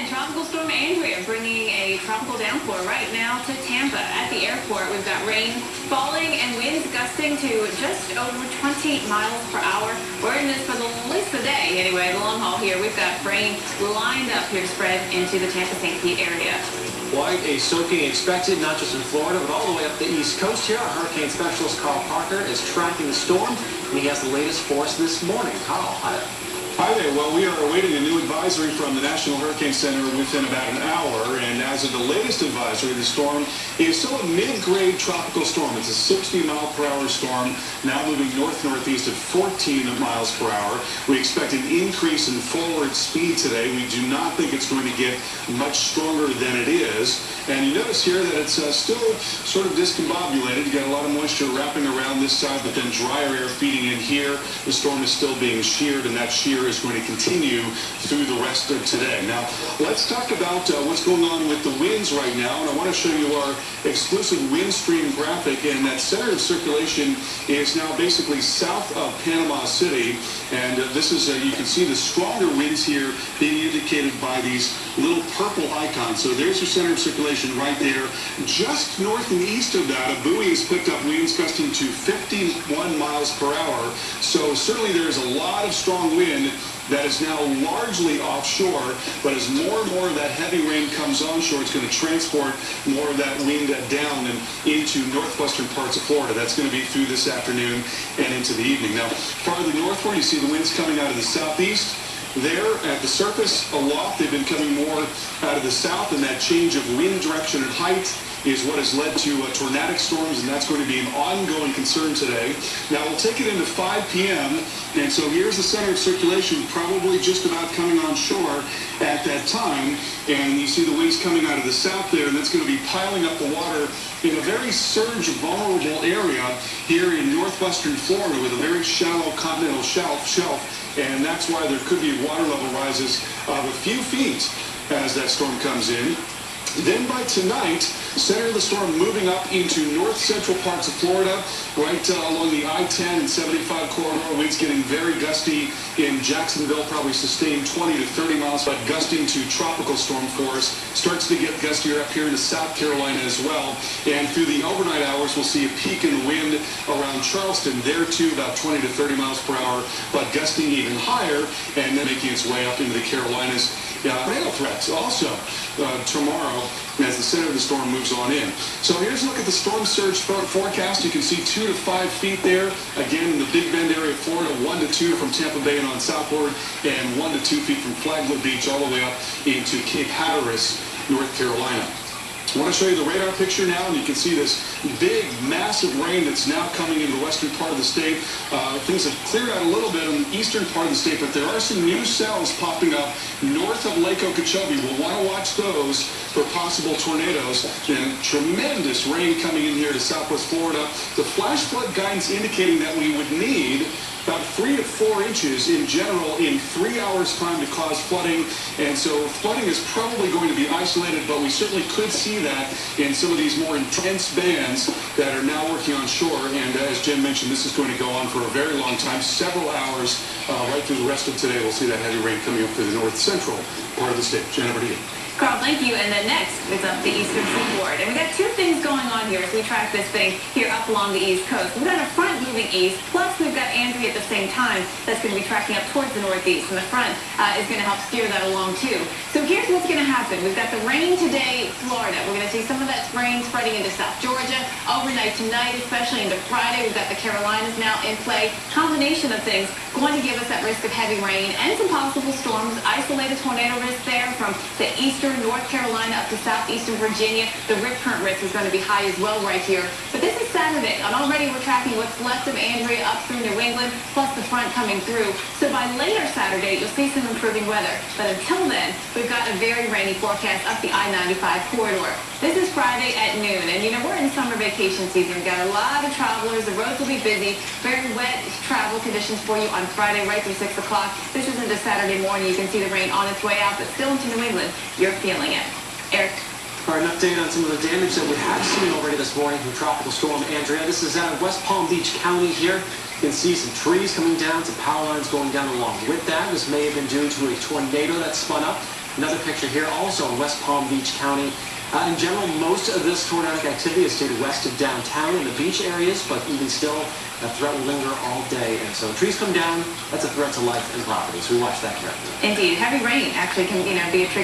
And Tropical Storm Andrea bringing a tropical downpour right now to Tampa. At the airport, we've got rain falling and winds gusting to just over 20 miles per hour. We're in this for at least the day, anyway, the long haul here. We've got rain lined up here to spread into the Tampa-St. Pete area. Quite a soaking expected, not just in Florida, but all the way up the East Coast here. Our hurricane specialist, Carl Parker, is tracking the storm, and he has the latest for us this morning. Carl, hi there. Hi there. Well, we are awaiting a new advisory from the National Hurricane Center within about an hour. And as of the latest advisory, the storm is still a mid-grade tropical storm. It's a 60-mile-per-hour storm, now moving north-northeast at 14 miles per hour. We expect an increase in forward speed today. We do not think it's going to get much stronger than it is. And you notice here that it's still sort of discombobulated. You got a lot of moisture wrapping around this side, but then drier air feeding in here. The storm is still being sheared, and that shear is going to continue through the rest of today. Now, let's talk about what's going on with the winds right now, and I want to show you our exclusive wind stream graphic, and that center of circulation is now basically south of Panama City, and this is, you can see the stronger winds here being indicated by these little purple icons. So there's your center of circulation right there. Just north and east of that, a buoy has picked up winds gusting to 51 miles per hour. So certainly there is a lot of strong wind that is now largely offshore, but as more and more of that heavy rain comes onshore, it's going to transport more of that wind down and into northwestern parts of Florida. That's going to be through this afternoon and into the evening. Now, farther northward, you see the winds coming out of the southeast. There at the surface aloft, they've been coming more out of the south, and that change of wind direction and height is what has led to tornadic storms, and that's going to be an ongoing concern today. Now, we'll take it into 5 p.m., and so here's the center of circulation, probably just about coming on shore at that time, and you see the winds coming out of the south there, and that's going to be piling up the water in a very surge-vulnerable area here in northwestern Florida with a very shallow continental shelf, and that's why there could be water level rises of a few feet as that storm comes in. Then by tonight, center of the storm moving up into north-central parts of Florida, right along the I-10 and 75 corridor. Winds getting very gusty in Jacksonville, probably sustained 20 to 30 miles, but gusting to tropical storm force. Starts to get gustier up here into South Carolina as well. And through the overnight hours, we'll see a peak in the wind around Charleston. There, too, about 20 to 30 miles per hour, but gusting even higher, and then making its way up into the Carolinas. Hail threats also tomorrow as the center of the storm moves on in. So here's a look at the storm surge forecast. You can see 2 to 5 feet there. Again, in the Big Bend area of Florida, 1 to 2 from Tampa Bay and on southward, and 1 to 2 feet from Flagler Beach all the way up into Cape Hatteras, North Carolina. I want to show you the radar picture now, and you can see this big, massive rain that's now coming into the western part of the state. Things have cleared out a little bit on the eastern part of the state, but there are some new cells popping up north of Lake Okeechobee. We'll want to watch those for possible tornadoes. And tremendous rain coming in here to southwest Florida. The flash flood guidance indicating that we would need about 3 to 4 inches in general in 3 hours' time to cause flooding. And so flooding is probably going to be isolated, but we certainly could see that in some of these more intense bands that are now working on shore. And as Jen mentioned, this is going to go on for a very long time, several hours, right through the rest of today. We'll see that heavy rain coming up through the north-central part of the state. Jen, over to you. Carl, thank you. And then next is up the eastern seaboard. And we got two things going on here as we track this thing here up along the east coast. We've got a front moving east, plus we've got Andrea at the same time that's going to be tracking up towards the northeast. And the front is going to help steer that along too. So here's what's going to happen. We've got the rain today, Florida. We're going to see some of that rain spreading into South Georgia overnight tonight, especially into Friday. We've got the Carolinas now in play. Combination of things going to give us that risk of heavy rain and some possible storms. Isolated tornado risk there from the eastern North Carolina up to southeastern Virginia. The rip current risk is going to be high as well right here. But this is Saturday, and already we're tracking what's left of Andrea up through New England, plus the front coming through. So by later Saturday, you'll see some improving weather. But until then, we've got a very rainy forecast up the I-95 corridor. This is Friday at noon, and you know, we're in summer vacation season. We've got a lot of travelers. The roads will be busy. Very wet travel conditions for you on Friday right through 6 o'clock. This isn't a Saturday morning. You can see the rain on its way out, but still into New England. You're feeling it. Eric. All right, an update on some of the damage that we have seen already this morning from Tropical Storm Andrea. This is out of West Palm Beach County here. You can see some trees coming down, some power lines going down along with that. This may have been due to a tornado that spun up. Another picture here also in West Palm Beach County. In general, most of this tornadic activity has stayed west of downtown in the beach areas, but even still, that threat will linger all day. And so trees come down, that's a threat to life and property. So we watch that carefully. Indeed. Heavy rain actually can, be a trigger.